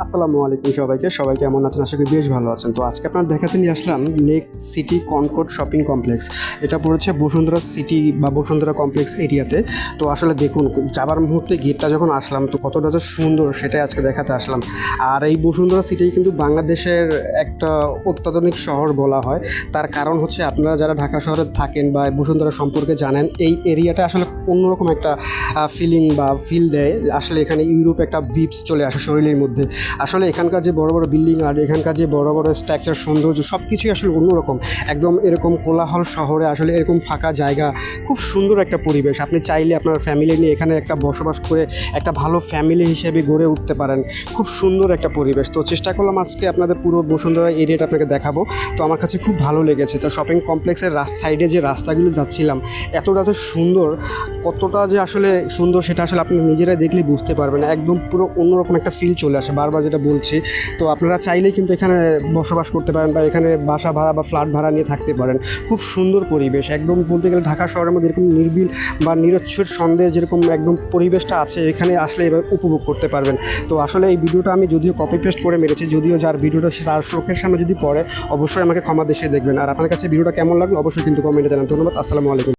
আসসালামু আলাইকুম সবাই কেমন আছেন? আশা করি বেশ ভালো আছেন। তো আজকে আপনার দেখাতে নিয়ে আসলাম lake city Concord shopping complex. এটা পড়েছে বসুন্ধরা সিটি বা বসুন্ধরা কমপ্লেক্স এরিয়াতে। তো আসলে দেখুন, যাবার মুহূর্তে গেটটা যখন আসলাম তো কতটা যে সুন্দর সেটাই আজকে দেখাতে আসলাম। আর এই বসুন্ধরা সিটি কিন্তু বাংলাদেশের একটা অত্যাধুনিক শহর বলা হয়। তার কারণ হচ্ছে আপনারা যারা ঢাকা শহরে থাকেন বা বসুন্ধরা সম্পর্কে জানেন, এই এরিয়াটা আসলে অন্যরকম একটা ফিলিং বা ফিল দেয়। আসলে এখানে ইউরোপ একটা ভিবস চলে আসে শরীরের মধ্যে। আসলে এখানকার যে বড় বড় বিল্ডিং আর এখানকার যে বড় বড় স্ট্রাকচার সৌন্দর্য সব কিছুই আসলে অন্যরকম। একদম এরকম কোলাহল শহরে আসলে এরকম ফাঁকা জায়গা, খুব সুন্দর একটা পরিবেশ। আপনি চাইলে আপনার ফ্যামিলি নিয়ে এখানে একটা বসবাস করে একটা ভালো ফ্যামিলি হিসেবে গড়ে উঠতে পারেন। খুব সুন্দর একটা পরিবেশ। তো চেষ্টা করলাম আজকে আপনাদের পুরো বসুন্ধরা এরিয়াটা আপনাকে দেখাবো। তো আমার কাছে খুব ভালো লেগেছে। তো শপিং কমপ্লেক্সের সাইডে যে রাস্তাগুলো যাচ্ছিলাম এতটা যে সুন্দর, কতটা যে আসলে সুন্দর সেটা আসলে আপনি নিজেরাই দেখলেই বুঝতে পারবেন। একদম পুরো অন্যরকম একটা ফিল চলে আসে, বারবার যেটা বলছি। তো আপনারা চাইলেই কিন্তু এখানে বসবাস করতে পারেন বা এখানে বাসা ভাড়া বা ফ্ল্যাট ভাড়া নিয়ে থাকতে পারেন। খুব সুন্দর পরিবেশ, একদম বলতে গেলে ঢাকা শহরের মধ্যে এরকম নির্বিল বা নিরচ্ছুর সন্দেহ যেরকম একদম পরিবেশটা আছে এখানে আসলে এবার উপভোগ করতে পারবেন। তো আসলে এই ভিডিওটা আমি যদিও কপি পেস্ট করে মেরেছি, যদিও যার ভিডিওটা তার চোখের সামনে যদি পড়ে অবশ্যই আমাকে ক্ষমা দেশে দেখবেন। আর আপনার কাছে ভিডিওটা কেমন লাগলো অবশ্যই কিন্তু কমেন্টে জানান। ধন্যবাদ। আসসালামু আলাইকুম।